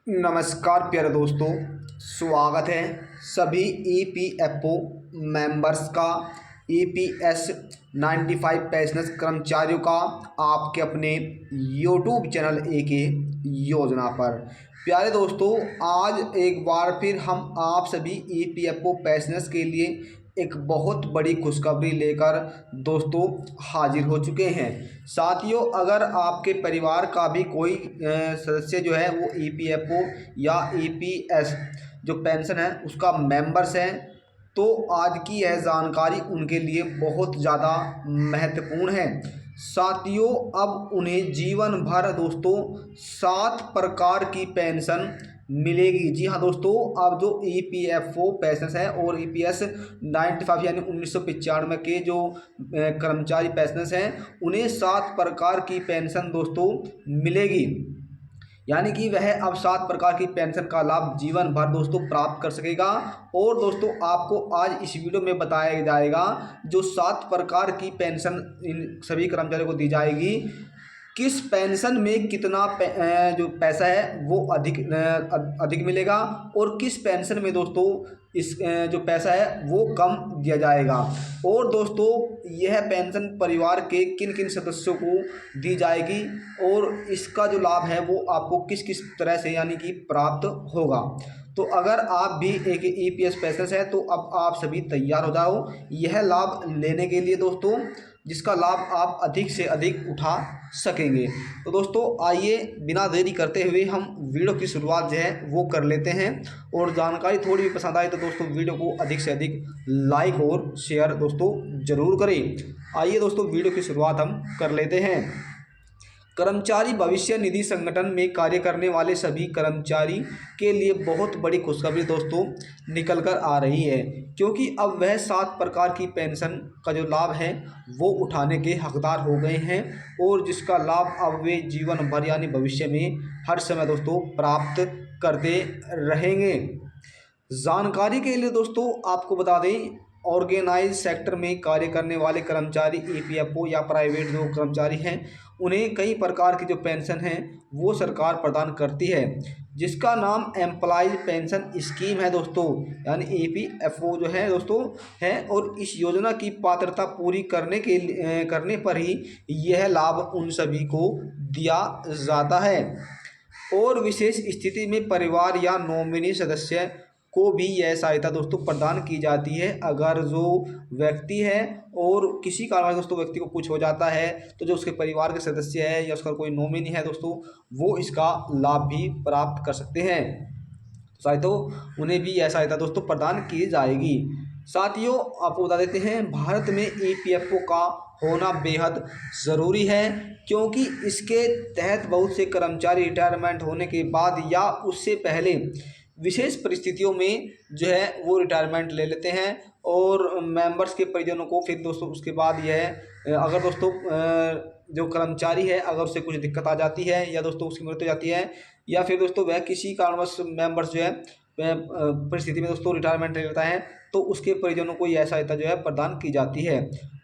नमस्कार प्यारे दोस्तों, स्वागत है सभी ईपीएफओ मेंबर्स का। ईपीएस 95 पेंशनर्स कर्मचारियों का आपके अपने यूट्यूब चैनल एके योजना पर। प्यारे दोस्तों, आज एक बार फिर हम आप सभी ईपीएफओ पेंशनर्स के लिए एक बहुत बड़ी खुशखबरी लेकर दोस्तों हाजिर हो चुके हैं। साथियों, अगर आपके परिवार का भी कोई सदस्य जो है वो ईपीएफओ या ईपीएस जो पेंशन है उसका मेंबर्स हैं, तो आज की यह जानकारी उनके लिए बहुत ज़्यादा महत्वपूर्ण है। साथियों, अब उन्हें जीवन भर दोस्तों 7 प्रकार की पेंशन मिलेगी। जी हाँ दोस्तों, अब जो ईपीएफओ पेंशन है और ईपीएस 95 यानी 1995 के जो कर्मचारी पेंशनर्स हैं उन्हें 7 प्रकार की पेंशन दोस्तों मिलेगी। यानी कि वह अब 7 प्रकार की पेंशन का लाभ जीवन भर दोस्तों प्राप्त कर सकेगा। और दोस्तों आपको आज इस वीडियो में बताया जाएगा जो 7 प्रकार की पेंशन इन सभी कर्मचारियों को दी जाएगी, किस पेंशन में कितना जो पैसा है वो अधिक मिलेगा और किस पेंशन में दोस्तों इस जो पैसा है वो कम दिया जाएगा। और दोस्तों यह पेंशन परिवार के किन किन सदस्यों को दी जाएगी और इसका जो लाभ है वो आपको किस किस तरह से यानी कि प्राप्त होगा। तो अगर आप भी एक ईपीएस पेंशनर है तो अब आप सभी तैयार हो जाओ यह लाभ लेने के लिए दोस्तों, जिसका लाभ आप अधिक से अधिक उठा सकेंगे। तो दोस्तों आइए बिना देरी करते हुए हम वीडियो की शुरुआत जो है वो कर लेते हैं। और जानकारी थोड़ी भी पसंद आए तो दोस्तों वीडियो को अधिक से अधिक लाइक और शेयर दोस्तों ज़रूर करें। आइए दोस्तों वीडियो की शुरुआत हम कर लेते हैं। कर्मचारी भविष्य निधि संगठन में कार्य करने वाले सभी कर्मचारी के लिए बहुत बड़ी खुशखबरी दोस्तों निकल कर आ रही है, क्योंकि अब वह 7 प्रकार की पेंशन का जो लाभ है वो उठाने के हकदार हो गए हैं और जिसका लाभ अब वे जीवन भर यानी भविष्य में हर समय दोस्तों प्राप्त करते रहेंगे। जानकारी के लिए दोस्तों आपको बता दें, ऑर्गेनाइज सेक्टर में कार्य करने वाले कर्मचारी ईपीएफओ या प्राइवेट जो कर्मचारी हैं उन्हें कई प्रकार की जो पेंशन है वो सरकार प्रदान करती है, जिसका नाम एम्प्लॉयज पेंशन स्कीम है दोस्तों, यानी ईपीएफओ जो है दोस्तों है। और इस योजना की पात्रता पूरी करने पर ही यह लाभ उन सभी को दिया जाता है। और विशेष स्थिति में परिवार या नॉमिनी सदस्य को भी यह सहायता दोस्तों प्रदान की जाती है। अगर जो व्यक्ति है और किसी कारण दोस्तों व्यक्ति को कुछ हो जाता है तो जो उसके परिवार के सदस्य है या उसका कोई नॉमिनी है दोस्तों वो इसका लाभ भी प्राप्त कर सकते हैं। साथियों उन्हें भी यह सहायता दोस्तों प्रदान की जाएगी। साथियों आपको बता देते हैं, भारत में ईपीएफओ का होना बेहद ज़रूरी है, क्योंकि इसके तहत बहुत से कर्मचारी रिटायरमेंट होने के बाद या उससे पहले विशेष परिस्थितियों में जो है वो रिटायरमेंट ले लेते हैं। और मेंबर्स के परिजनों को फिर दोस्तों उसके बाद यह अगर दोस्तों जो कर्मचारी है अगर उससे कुछ दिक्कत आ जाती है या दोस्तों उसकी मृत्यु हो जाती है या फिर दोस्तों वह किसी कारणवश मेंबर्स जो है परिस्थिति में दोस्तों रिटायरमेंट ले लेता है तो उसके परिजनों को यह सहायता जो है प्रदान की जाती है।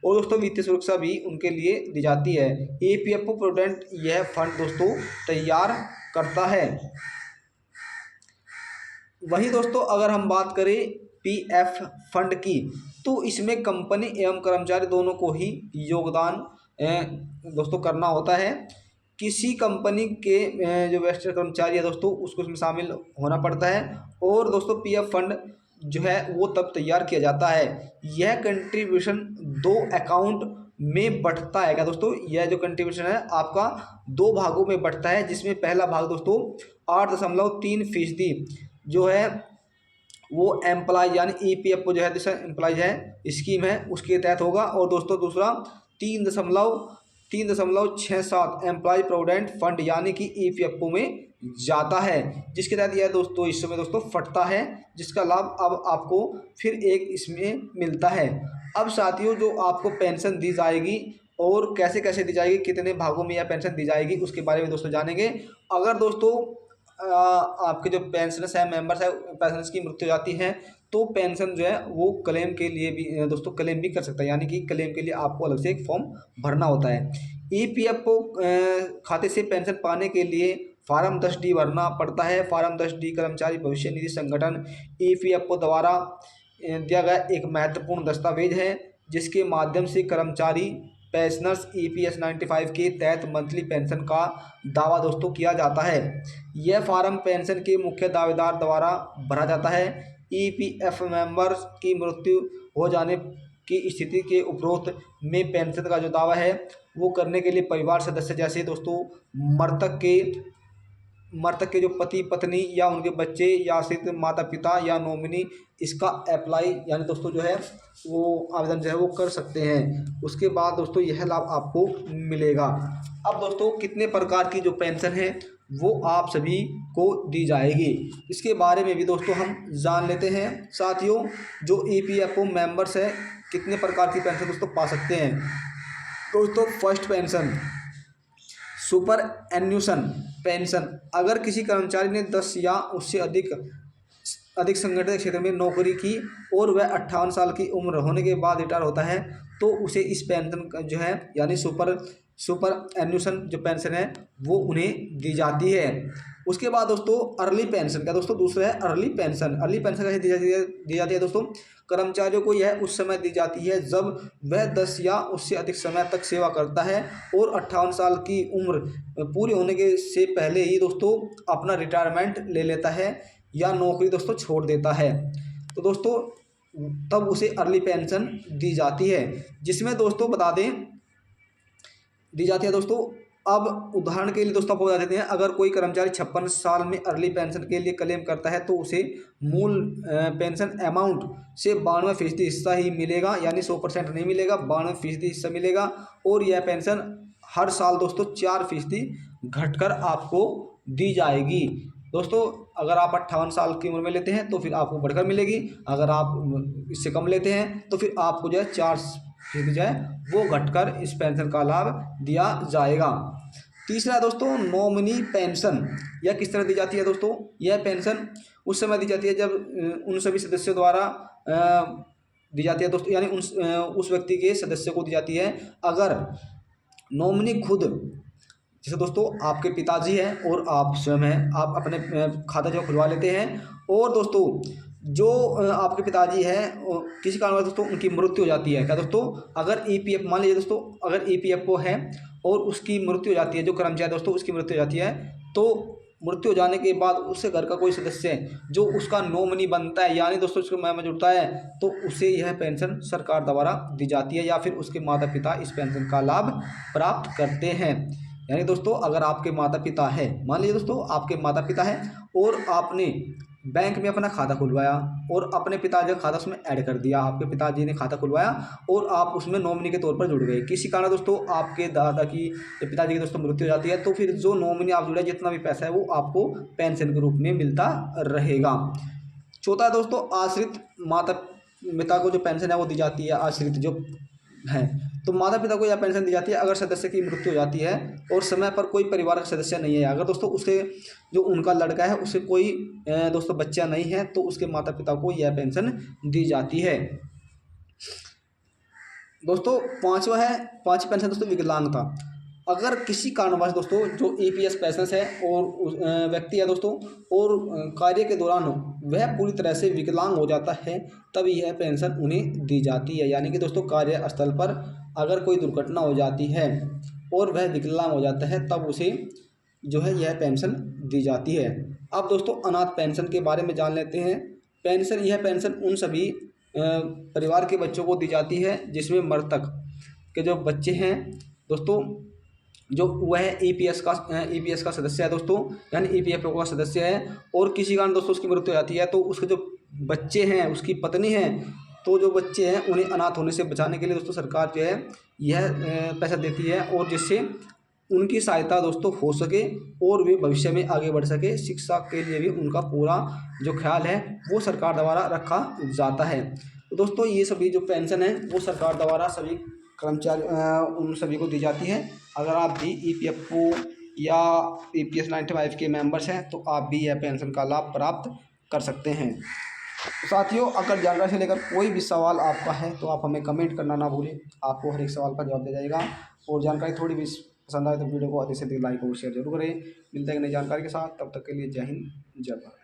और दोस्तों वित्तीय सुरक्षा भी उनके लिए दी जाती है। ईपीएफओ प्रोविडेंट यह फंड दोस्तों तैयार करता है। वहीं दोस्तों अगर हम बात करें पीएफ फंड की तो इसमें कंपनी एवं कर्मचारी दोनों को ही योगदान दोस्तों करना होता है। किसी कंपनी के जो वेस्टर कर्मचारी है दोस्तों उसको इसमें शामिल होना पड़ता है। और दोस्तों पीएफ फंड जो है वो तब तैयार किया जाता है। यह कंट्रीब्यूशन 2 अकाउंट में बढ़ता है। क्या दोस्तों, यह जो कंट्रीब्यूशन है आपका 2 भागों में बढ़ता है, जिसमें पहला भाग दोस्तों 8.3% जो है वो एम्प्लॉय यानी ईपीएफओ जो है जैसे एम्प्लॉयज है स्कीम है उसके तहत होगा। और दोस्तों दूसरा 3.67 एम्प्लॉय प्रोविडेंट फंड यानी कि ईपीएफओ में जाता है, जिसके तहत यह दोस्तों इस समय दोस्तों फटता है, जिसका लाभ अब आपको फिर एक इसमें मिलता है। अब साथियों जो आपको पेंशन दी जाएगी और कैसे कैसे दी जाएगी, कितने भागों में यह पेंशन दी जाएगी उसके बारे में दोस्तों जानेंगे। अगर दोस्तों आपके जो पेंशनर्स हैं मेंबर्स हैं पेंशनर्स की मृत्यु हो जाती है तो पेंशन जो है वो क्लेम के लिए भी दोस्तों क्लेम भी कर सकता है, यानी कि क्लेम के लिए आपको अलग से एक फॉर्म भरना होता है। ईपीएफओ खाते से पेंशन पाने के लिए फार्म 10D भरना पड़ता है। फार्म 10D कर्मचारी भविष्य निधि संगठन EPFO द्वारा दिया गया एक महत्वपूर्ण दस्तावेज है, जिसके माध्यम से कर्मचारी पेंशनर्स EPS 95 के तहत मंथली पेंशन का दावा दोस्तों किया जाता है। यह फार्म पेंशन के मुख्य दावेदार द्वारा भरा जाता है। EPF मेंबर्स की मृत्यु हो जाने की स्थिति के उपरोक्त में पेंशन का जो दावा है वो करने के लिए परिवार सदस्य जैसे दोस्तों मृतक के जो पति पत्नी या उनके बच्चे या आश्रित माता पिता या नॉमिनी इसका अप्लाई यानी दोस्तों जो है वो आवेदन जो है वो कर सकते हैं। उसके बाद दोस्तों यह लाभ आपको मिलेगा। अब दोस्तों कितने प्रकार की जो पेंशन है वो आप सभी को दी जाएगी, इसके बारे में भी दोस्तों हम जान लेते हैं। साथियों, जो EPFO मेंबर्स है कितने प्रकार की पेंशन दोस्तों पा सकते हैं। दोस्तों फर्स्ट पेंशन सुपर एन्यूशन पेंशन। अगर किसी कर्मचारी ने 10 या उससे अधिक संगठित क्षेत्र में नौकरी की और वह 58 साल की उम्र होने के बाद रिटायर होता है तो उसे इस पेंशन का जो है यानी सुपर एन्यूशन जो पेंशन है वो उन्हें दी जाती है। उसके बाद दोस्तों अर्ली पेंशन का दोस्तों दूसरा है अर्ली पेंशन। अर्ली पेंशन कैसे दी जाती है दोस्तों, कर्मचारियों को यह उस समय दी जाती है जब वह 10 या उससे अधिक समय तक सेवा करता है और 58 साल की उम्र पूरी होने के से पहले ही दोस्तों अपना रिटायरमेंट ले लेता है या नौकरी दोस्तों छोड़ देता है, तो दोस्तों तब उसे अर्ली पेंशन दी जाती है। जिसमें दोस्तों बता दें दी जाती है दोस्तों। अब उदाहरण के लिए दोस्तों आपको बता देते हैं, अगर कोई कर्मचारी 56 साल में अर्ली पेंशन के लिए क्लेम करता है तो उसे मूल पेंशन अमाउंट से 92% हिस्सा ही मिलेगा, यानी 100% नहीं मिलेगा, 92% हिस्सा मिलेगा। और यह पेंशन हर साल दोस्तों 4% घटकर आपको दी जाएगी। दोस्तों अगर आप 58 साल की उम्र में लेते हैं तो फिर आपको बढ़कर मिलेगी, अगर आप इससे कम लेते हैं तो फिर आपको जो है 4% जो है वो घटकर इस पेंशन का लाभ दिया जाएगा। तीसरा दोस्तों नॉमिनी पेंशन। यह किस तरह दी जाती है दोस्तों, यह पेंशन उस समय दी जाती है जब उन सभी सदस्यों द्वारा दी जाती है दोस्तों, यानी उस व्यक्ति के सदस्य को दी जाती है अगर नॉमिनी खुद, जैसे दोस्तों आपके पिताजी हैं और आप स्वयं हैं, आप अपने खाता जो खुलवा लेते हैं और दोस्तों जो आपके पिताजी हैं किसी कारणवश दोस्तों उनकी मृत्यु हो जाती है। क्या दोस्तों, अगर EPF मान लीजिए दोस्तों अगर EPFO है और उसकी मृत्यु हो जाती है, जो कर्मचारी दोस्तों उसकी मृत्यु हो जाती है, तो मृत्यु हो जाने के बाद उससे घर का कोई सदस्य जो उसका नॉमिनी बनता है यानी दोस्तों उसको में जुड़ता है तो उसे यह पेंशन सरकार द्वारा दी जाती है या फिर उसके माता पिता इस पेंशन का लाभ प्राप्त करते हैं। यानी दोस्तों अगर आपके माता पिता है, मान लीजिए दोस्तों आपके माता पिता हैं और आपने बैंक में अपना खाता खुलवाया और अपने पिताजी का खाता उसमें ऐड कर दिया, आपके पिताजी ने खाता खुलवाया और आप उसमें नॉमिनी के तौर पर जुड़ गए, किसी कारण दोस्तों आपके दादा की या पिताजी की दोस्तों मृत्यु हो जाती है तो फिर जो नॉमिनी आप जुड़े जितना भी पैसा है वो आपको पेंशन के रूप में मिलता रहेगा। चौथा दोस्तों आश्रित माता पिता को जो पेंशन है वो दी जाती है, आश्रित जो है तो माता पिता को यह पेंशन दी जाती है अगर सदस्य की मृत्यु हो जाती है और समय पर कोई परिवार का सदस्य नहीं है। अगर दोस्तों उसके जो उनका लड़का है उसे कोई दोस्तों बच्चा नहीं है तो उसके माता पिता को यह पेंशन दी जाती है। दोस्तों पांचवी पेंशन दोस्तों विकलांगता। अगर किसी कारणवश दोस्तों जो EPS पेंशन है और व्यक्ति है दोस्तों और कार्य के दौरान वह पूरी तरह से विकलांग हो जाता है तब यह पेंशन उन्हें दी जाती है। यानी कि दोस्तों कार्यस्थल पर अगर कोई दुर्घटना हो जाती है और वह विकलांग हो जाता है तब उसे जो है यह पेंशन दी जाती है। अब दोस्तों अनाथ पेंशन के बारे में जान लेते हैं। यह पेंशन उन सभी परिवार के बच्चों को दी जाती है जिसमें मृतक के जो बच्चे हैं दोस्तों जो वह EPS का सदस्य है दोस्तों, यानी EPFO का सदस्य है और किसी कारण दोस्तों उसकी मृत्यु हो जाती है तो उसके जो बच्चे हैं, उसकी पत्नी है, तो जो बच्चे हैं उन्हें अनाथ होने से बचाने के लिए दोस्तों सरकार जो है यह पैसा देती है और जिससे उनकी सहायता दोस्तों हो सके और वे भविष्य में आगे बढ़ सके। शिक्षा के लिए भी उनका पूरा जो ख्याल है वो सरकार द्वारा रखा जाता है। तो दोस्तों ये सभी जो पेंशन है वो सरकार द्वारा सभी कर्मचारी उन सभी को दी जाती है। अगर आप भी EPFO या EPS 95 के मेंबर्स हैं तो आप भी यह पेंशन का लाभ प्राप्त कर सकते हैं। तो साथियों अगर जानकारी से लेकर कोई भी सवाल आपका है तो आप हमें कमेंट करना ना भूलें, आपको हर एक सवाल का जवाब दिया जाएगा और जानकारी थोड़ी भी पसंद आए तो वीडियो को अधिक से अधिक लाइक और शेयर जरूर करें। मिलते हैं एक नई जानकारी के साथ, तब तक के लिए जय हिंद जय भारत।